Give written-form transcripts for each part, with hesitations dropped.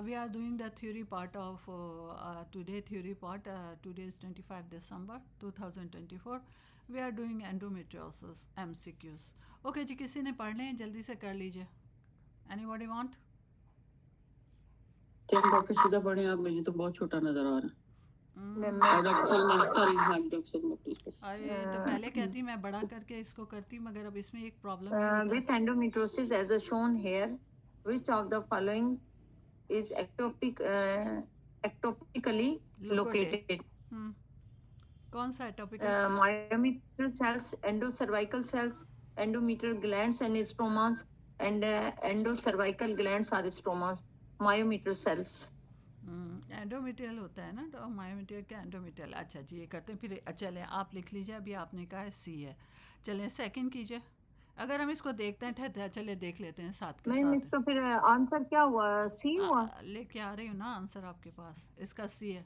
We are doing the theory part of today theory part. Today is 25 December 2024. We are doing endometriosis MCQs. Okay जी, किसी ने पढ़ लें, जल्दी से कर लीजिए. Anybody want? चलो डॉक्टर सीधा पढ़े आप, मुझे तो बहुत छोटा नजर आ रहा है. तो पहले कहती मैं बड़ा करके इसको करती, मगर अब इसमें एक problem with endometriosis as shown here, which of the following is ectopically located? कौन सा topic? Myometrial cells, endocervical cells, endometrial glands and stromas, and endocervical glands are stromas. Myometrial cells. Endometrial होता है ना, तो मायोमेट्रियल का endometrial. अच्छा जी, ये करते हैं. फिर चलें, आप लिख लीजिए. अभी आपने कहा है सी है. चलें सेकंड कीजिए. अगर हम इसको देखते हैं ठहर, चले देख लेते हैं साथ के नहीं, साथ. तो फिर आंसर क्या हुआ? सी हुआ. लेके आ रही हूँ ना आंसर आपके पास. इसका सी है.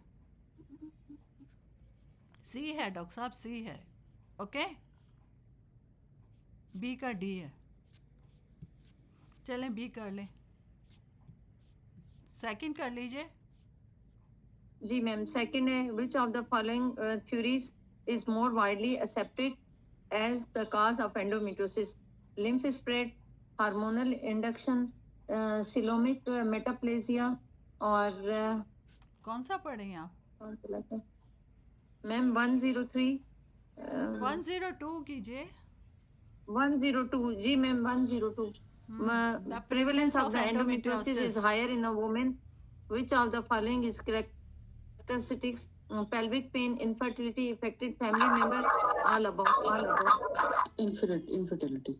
सी है डॉक्टर साहब, सी है. ओके. बी का डी है. चलें बी कर लें. सेकंड कर लीजिए. जी मैम, सेकंड है, which of the following theories is more widely accepted as the cause of endometriosis? Lymph spread, hormonal induction, coelomic metaplasia और कौन सा पढ़े हैं आप? मैम 103. 102 कीजिए. 102 जी ma'am, 102. The prevalence of the endometriosis is higher in a woman. Which of the following is characteristics? Pelvic pain, infertility, affected family member, all above. Infertility.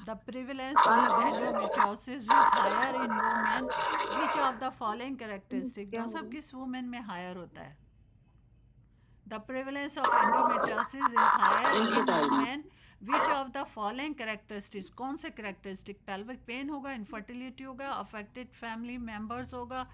The prevalence of endometriosis is higher in women. Which of the following characteristics? तो सब किस women में higher होता है? The prevalence of endometriosis is higher in women. Which of the following characteristics? कौन से characteristic? Pelvic pain होगा, infertility होगा, affected family members होगा,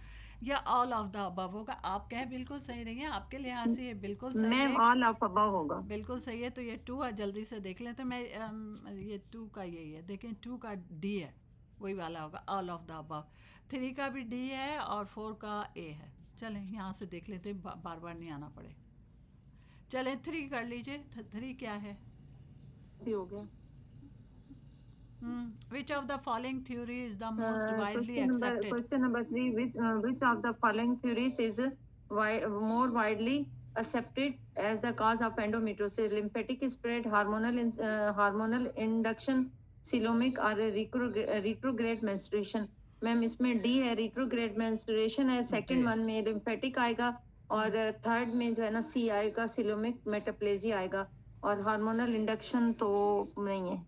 या all of the above होगा. आप कहें बिल्कुल सही नहीं है, आपके लिहाज से ये बिल्कुल सही है. मैम all of above होगा. बिल्कुल सही है. तो ये 2 है, जल्दी से देख लें. तो मैं ये 2 का यही है. देखें 2 का डी है, वही वाला होगा, ऑल ऑफ द अबव. 3 का भी डी है और 4 का ए है. चलें यहाँ से देख लेते, बार बार नहीं आना पड़े. चलें 3 कर लीजिए. 3 क्या है? हो गया. Which of the following theory is the most widely accepted? Question number 3. Which of the following theories is more widely accepted as the cause of endometriosis? Lymphatic spread, hormonal induction, coelomic or retrograde menstruation. Ma'am इसमें D है, retrograde menstruation है. Second one में lymphatic आएगा और third में जो है ना सी आएगा, coelomic metaplasia आएगा, और हार्मोनल इंडक्शन तो नहीं है.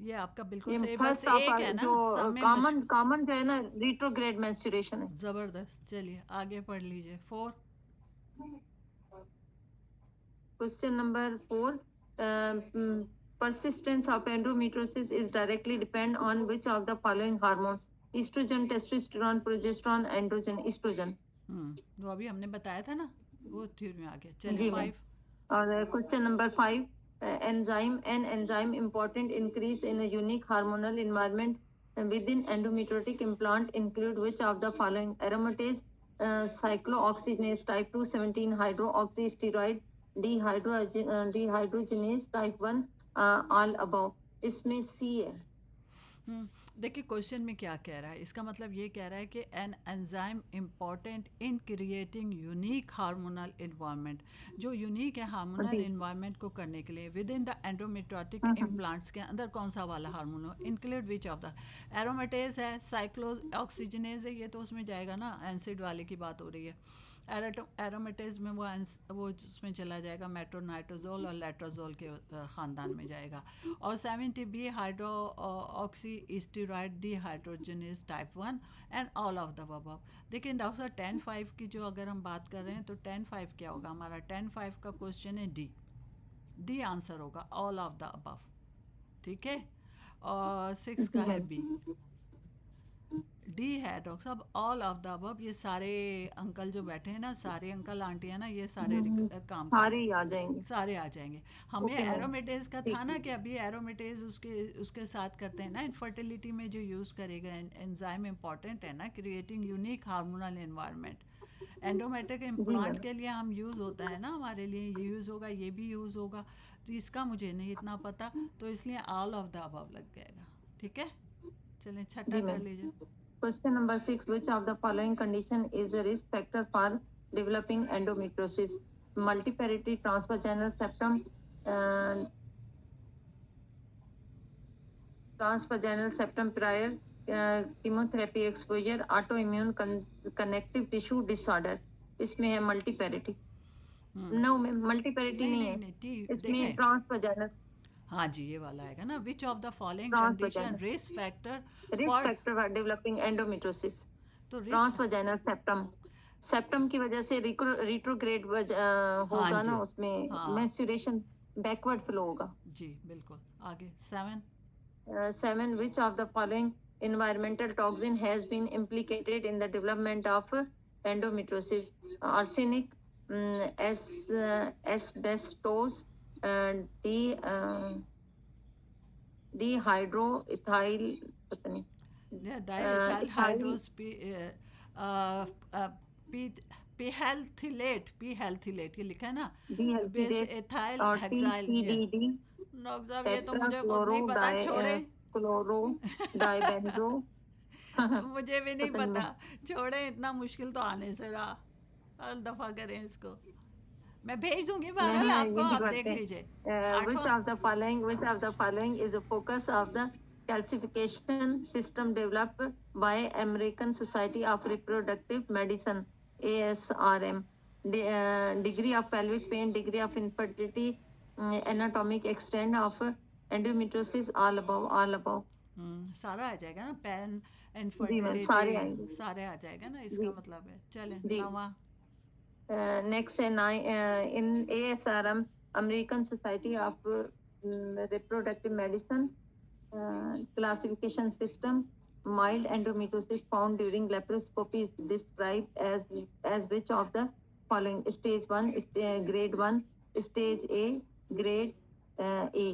ये आपका बिल्कुल सही. बस एक है ना, कॉमन जो है ना रिट्रोग्रेड मेंस्ट्रुएशन है. जबरदस्त. चलिए आगे पढ़ लीजिए. 4. Question number 4. persistence of endometriosis is directly depend on which of the following hormones? Estrogen, testosterone, progesterone, androgen. Estrogen. वो अभी हमने बताया था ना, वो थ्योरी में आ गया. चलिए 5. और question number 5. An enzyme important increase in a unique hormonal environment within endometriotic implant include which of the following? Aromatase, cyclooxygenase type 2, 17 hydroxysteroid, dehydrogenase type 1, all above. इसमें सी है. देखिए क्वेश्चन में क्या कह रहा है. इसका मतलब ये कह रहा है कि an enzyme important in creating unique hormonal environment. जो यूनिक है हार्मोनल इन्वायरमेंट को करने के लिए with in the endometriotic implants के अंदर कौन सा वाला हार्मोन हो? Include which of the? Aromatase है, साइक्लो ऑक्सीजनेज है, ये तो उसमें जाएगा ना, एसिड वाले की बात हो रही है. एरोमेटेज में वो उसमें चला जाएगा, मेट्रोनाइट्रोजोल और लेट्रोजोल के ख़ानदान में जाएगा. और 70 B hydroxy steroid dehydrogenase type 1 and all of the above. देखिए डॉक्टर साहब 10-5 की जो अगर हम बात कर रहे हैं तो 10-5 क्या होगा हमारा? 10-5 का क्वेश्चन है डी आंसर होगा, ऑल ऑफ द अबव. ठीक है. और 6 का है बी. डी है डॉक्टर साहब, ऑल ऑफ द अबव। ये सारे अंकल जो बैठे हैं ना, सारे अंकल आंटियां ना, ये सारे काम कर सारे रहे ही आ हैं, जाएंगे। सारे आ जाएंगे। हमें ओके मैम, एरोमेटेज का था ठीक ना है। कि अभी एरोमेटेज उसके उसके साथ करते हैं ना, इनफर्टिलिटी में जो यूज़ करेगा एंजाइम इम्पॉर्टेंट है ना, क्रिएटिंग यूनिक हार्मोनल एनवायरनमेंट। एंडोमेट्रिक जी इम्प्लांट मैम। के लिए हम यूज़ होता है ना, हमारे लिए ये यूज़ होगा, ये भी यूज़ होगा। तो इसका मुझे नहीं इतना पता, तो इसलिए ऑल ऑफ द अबव लग जाएगा। ठीक है, चलें छठा जी कर मैम। लीजिए। Question number 6. Which of the following condition is a risk factor for developing endometriosis? Multiparity transvaginal septum, uh, transvaginal septum prior chemotherapy exposure, autoimmune connective tissue disorder. इसमें है multiparity. हम्म No मैम, multiparity नहीं नहीं नहीं है। नहीं, T इसमें देखें। transvaginal, हाँ जी, ये वाला आएगा ना, विच of the following condition transvaginal. Risk factor Risk for. factor for developing endometriosis. तो रिस्क। ट्रांसवाजाइनल सेप्टम, सेप्टम की वजह से रिट्रोग्रेड हाँ होगा ना, जी, उसमें हाँ मेंस्ट्रुएशन बैकवर्ड फ्लो होगा। जी बिल्कुल। आगे 7। 7. Which of the following environmental toxin has been implicated in the development of endometriosis? Arsenic, asbestos, D, dihydroethyl, पता नहीं, डाइल ethyl, हाइड्रोस पी पी हेल्थिलेट, ये लिखा है ना, बेस dehealthy एथाइल और हेक्साइल ये। TCDD, डॉक्टर साहब ये तो टेट्रा मुझे खुद क्लोरो नहीं पता, छोड़े। क्लोरो डाइबेंजो। मुझे भी नहीं पता नहीं पता, मैं। छोड़े, इतना मुश्किल तो आने से रहा। हर दफ़ा करें इसको, मैं भेज दूंगी मैं बहरहाल हाँ, आपको, यही आप देख करते लीजिए। हैं। आठवां। विच of the following is a focus of the calcification system developed by American society of reproductive medicine, ASRM? Degree of pelvic pain, degree of infertility, anatomic extent of endometriosis, all above. सारा आ जाएगा ना, pen, जी ma'am, infertility, सारे आएंगे। सारे आ जाएगा ना, इसका जी मतलब है। चलें जी। नवा। Next है in ASRM, American Society of Reproductive Medicine, classification system, mild endometriosis found during laparoscopy is described as which of the following? Stage 1, grade 1, stage A, grade A.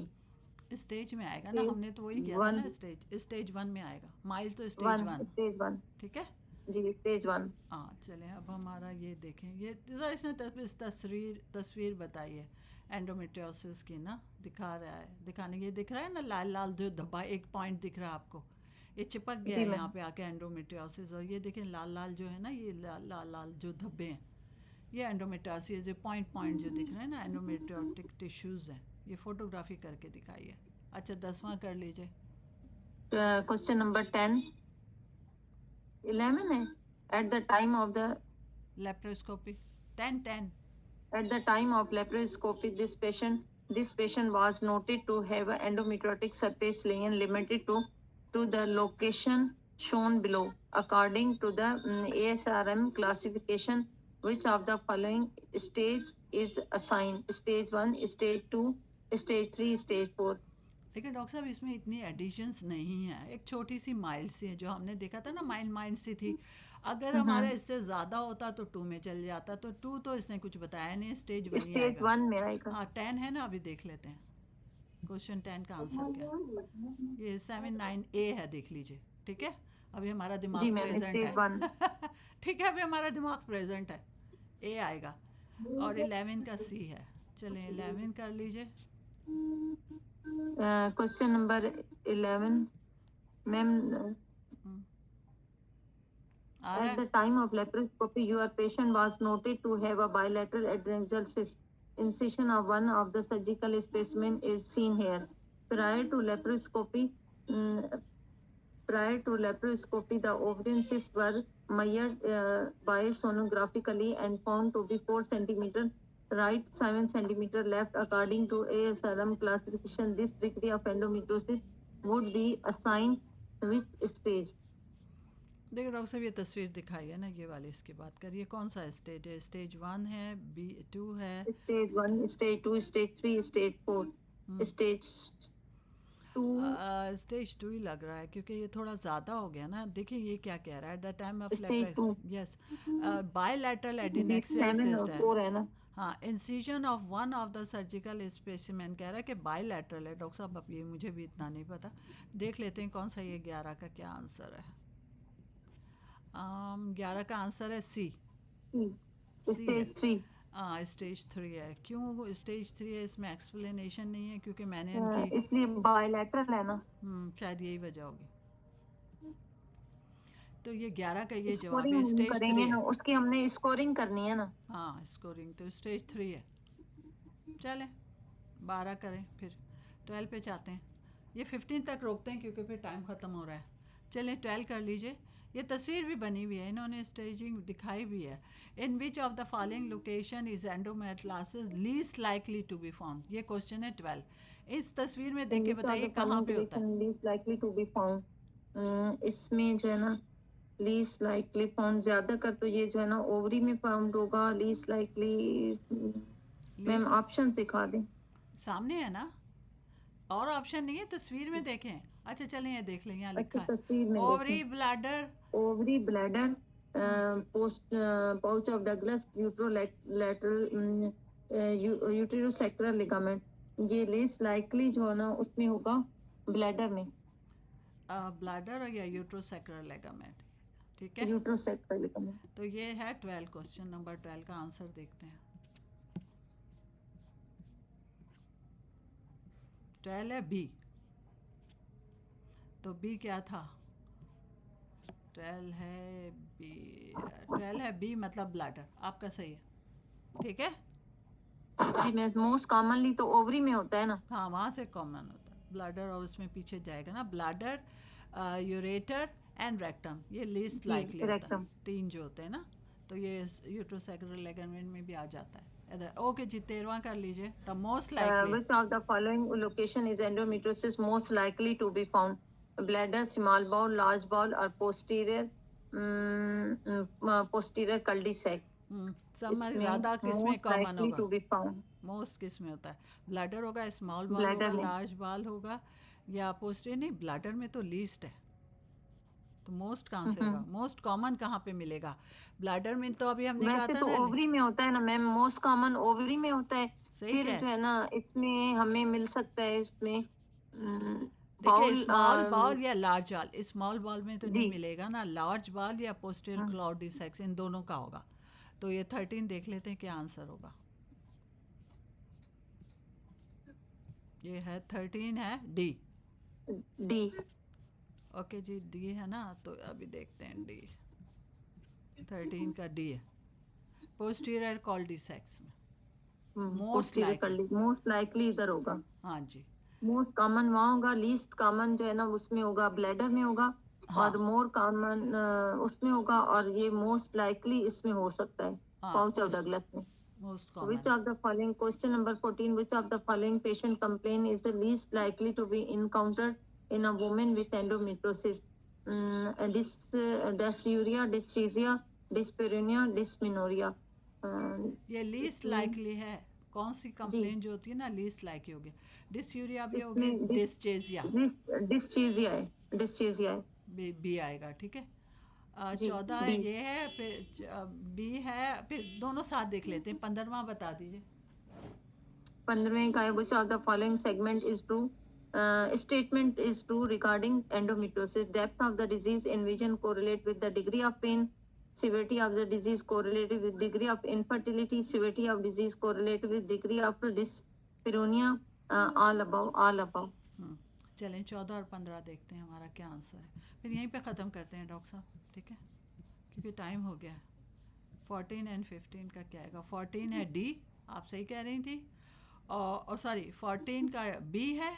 Stage में आएगा ना, Stage हमने तो वही किया था 1, ना, स्टेज 1 में आएगा, माइल्ड तो स्टेज 1, 1। stage 1, ठीक है। जी stage 1। हाँ चलें, अब हमारा ये देखें, ये ज़रा इसने तस्वीर बताई है एंडोमेट्रियोसिस की ना, दिखा रहा है, दिखाने, ये दिख रहा है ना, लाल लाल जो धब्बा, एक पॉइंट दिख रहा है आपको, ये चिपक गया जी है यहाँ मैम। पे आके एंडोमेट्रियोसिस। और ये देखें लाल लाल जो है ना, ये लाल लाल लाल जो धब्बे हैं, ये एंडोमेट्रियोसिस, जो पॉइंट पॉइंट जो दिख रहे हैं ना, एंडोमेट्रियोटिक टिश्यूज़ हैं। ये फोटोग्राफी करके दिखाई है। अच्छा 10वां कर लीजिए। Question number 10, 11 है। At the time of the laparoscopy 10 10। At the time of laparoscopy, this patient was noted to have an endometriotic surface lesion limited to the location shown below. According to the ASRM classification, which of the following stage is assigned? Stage 1, stage 2, stage 3, stage 4. लेकिन doctor साहब इसमें इतनी editions नहीं है, एक छोटी सी mild सी है, जो हमने देखा था ना, माइल्ड माइल्ड सी थी। अगर हमारा इससे ज़्यादा होता तो 2 में चल जाता, तो 2 तो इसने कुछ बताया नहीं, स्टेज 1 ही Stage आएगा। 1 में आएगा। हाँ 10 है ना, अभी देख लेते हैं क्वेश्चन 10 का आंसर क्या है। ये 7 9 A है, देख लीजिए। ठीक है, अभी हमारा दिमाग जी मैम, प्रेजेंट stage 1। है। ठीक है, अभी हमारा दिमाग प्रेजेंट है, A आएगा। और 11 का C है। चलें 11 कर लीजिए। Question number 11, ma'am. हम्म, आ रहा At है। the time of laparoscopy, your patient was noted to have a bilateral adnexal cyst. Incision of one of the surgical specimen is seen here. Prior to laparoscopy, mm, the ovarian cysts were measured by sonographically and found to be 4 centimeter right, 7 centimeter left. According to ASRM classification, this degree of endometriosis would be assigned which stage? देखो doctor साहब, ये तस्वीर दिखाई है ना, ये वाली, इसकी बात करिए, कौन सा स्टेज है? स्टेज 1 है, B2 है। Stage 1, stage 2, stage 3, stage 4. हम्म, Stage 2 2? स्टेज 2 ही लग रहा है क्योंकि ये थोड़ा ज़्यादा हो गया ना। देखिए ये क्या कह रहा है, at the time of Stage 2. Yes bilateral Stage एडिनेक्सियल 7 और सिस्ट है। 4 है ना? हाँ, incision of one of the surgical specimen कह रहा है कि बायलैटरल है। डॉक्टर साहब अब ये मुझे भी इतना नहीं पता, देख लेते हैं कौन सा ये 11 का क्या आंसर है। 11 का आंसर है सी। सी है। Stage 3. हाँ स्टेज 3 है। क्यों स्टेज 3 है, इसमें एक्सप्लेनेशन नहीं है क्योंकि मैंने इनकी इसलिए बायलैटरल है ना? शायद यही वजह होगी। तो ये 11 का ये जवाब है, स्कोरिंग हम स्टेज 3 करेंगे है। ना, उसकी हमने स्कोरिंग करनी है ना? हाँ स्कोरिंग तो स्टेज 3 है। चलें 12 करें, फिर 12 पे जाते हैं। ये 15 तक रोकते हैं क्योंकि फिर टाइम ख़त्म हो रहा है। चलें 12 कर लीजिए। ये तस्वीर भी बनी हुई है, इन्होंने स्टेजिंग दिखाई भी है। In which of the following location is endometriosis least likely to be found, ये क्वेश्चन है 12। इस तस्वीर में देख In के which of बताइए the कहाँ following पे होता है। location least likely to be found? इसमें जो है ना लीस्ट लाइकली फाउंड ज्यादातर तो ये जो है ना ओवरी में फाउंड होगा। Least likely ma'am least option दिखा दें। सामने है ना, और ऑप्शन नहीं है, तस्वीर में देखें। अच्छा चलें ये देख लें, यहाँ अच्छा लिखा है तस्वीर में ओवरी देखें। Bladder. Ovary bladder post pouch of Douglas uterolateral uterosacral ligament, ये लीस्ट लाइकली जो है ना उसमें होगा ब्लैडर में। ब्लैडर या यूट्रोसैक्रल लिगामेंट, ठीक है। यूटेरोसेक्युलर लिगामेंट। तो ये है 12, क्वेश्चन नंबर 12 का आंसर देखते हैं। 12 है बी। तो बी क्या था? 12 है बी। 12 है बी मतलब ब्लैडर, आपका सही है, ठीक है। जी मैं मोस्ट कॉमनली तो ओवरी में होता है ना? हाँ वहाँ से कॉमन होता है ब्लैडर, और उसमें पीछे जाएगा ना ब्लैडर, यूरेटर एंड रेक्टम, ये लीस्ट जी लाइकली होता है। रेक्टम। 3 जो होते हैं ना, तो ये यूट्रोसैक्रल लिगामेंट में भी आ जाता है इधर। ओके जी 13वां कर लीजिए। The most likely Which of the following location is endometriosis most likely to be found? Bladder, small bowel, large bowel, or posterior cul-de-sac? सब इसमें ज़्यादा किस में most कॉमन likely होगा? to be found मोस्ट किस में होता है? ब्लैडर होगा, स्मॉल बाल bladder होगा, में। लार्ज बाल होगा, या पोस्टीरियर? नहीं, ब्लैडर में तो लीस्ट है, तो मोस्ट कहाँ से होगा? मोस्ट कॉमन कहाँ पे मिलेगा? ब्लैडर में तो अभी हमने कहा वैसे था तो ना ओवरी में होता है ना मैम, मोस्ट कॉमन ओवरी में होता है। सही फिर कह। जो है ना इसमें हमें मिल सकता है इसमें देखिए बाउल। स्मॉल बॉल या लार्ज बॉल, स्मॉल बॉल में तो नहीं जी मिलेगा ना, लार्ज बॉल या पोस्टीरियर क्लॉडिसेक्स, इन दोनों का होगा। तो ये 13 देख लेते हैं क्या आंसर होगा। ये है 13 है D. D. Okay G D है ना, तो अभी देखते हैं डी। 13 का डी है, पोस्टीरियर कॉल्डिसेक्स में मोस्ट लाइकली। मोस्ट लाइकली इधर होगा। हाँ जी। मोस्ट कॉमन वहाँ होगा, लीस्ट कॉमन जो है ना उसमें होगा ब्लैडर में होगा, हाँ और मोर कॉमन उसमें होगा, और ये मोस्ट लाइकली इसमें हो सकता है हाँ पाउच ऑफ डगलस में। Most Which common. of the following, question number 14, which of the following patient complaint is the least likely to be encountered in a woman with endometriosis? Dysuria, dysgeusia, dyspareunia, dysmenorrhea. ये least इसमें likely है। कौन सी जी complain जो होती है ना least likely होगी? Dysuria भी होगी, इसमें डिस्चेजिया डिस्चेजिया है। डिस्चेजिया है बी आएगा, ठीक है। जी। 14 डी। ये है, फिर बी है, फिर दोनों साथ देख लेते हैं। 15वां बता दीजिए। 15वें का है, which of the following segment is true? Statement is true regarding endometriosis. Depth of the disease in vision correlate with the degree of pain. Severity of the disease correlated with degree of infertility. Severity of disease correlated with degree of dyspareunia. All above, all above. चलें 14 और 15 देखते हैं हमारा क्या answer है, फिर यहीं पे ख़त्म करते हैं डॉक्टर साहब, ठीक है, क्योंकि टाइम हो गया है। 14 एंड 15 का क्या आएगा? 14 है डी, आप सही कह रही थी, और सॉरी 14 का बी है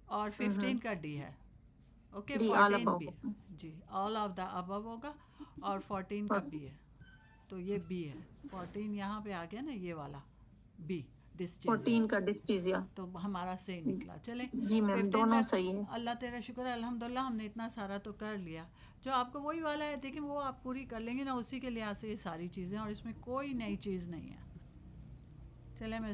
और 15 का डी है। Okay D, all 14 B above. जी, ऑल ऑफ द अबव होगा, और 14 का बी है, तो ये बी है। 14 यहाँ पे आ गया ना, ये वाला बी, डिस्चेजिया, 14 का डिस्चेजिया। तो हमारा सही निकला। चलें जी मैम 15 दोनों तक। सही है। अल्लाह तेरा शुक्र है, अल्हम्दुलिल्लाह हमने इतना सारा तो कर लिया। जो आपको वही वाला है, देखिए वो आप पूरी कर लेंगे ना, उसी के लिहाज से ये सारी चीज़ें, और इसमें कोई नई चीज़ नहीं है। चलें मैं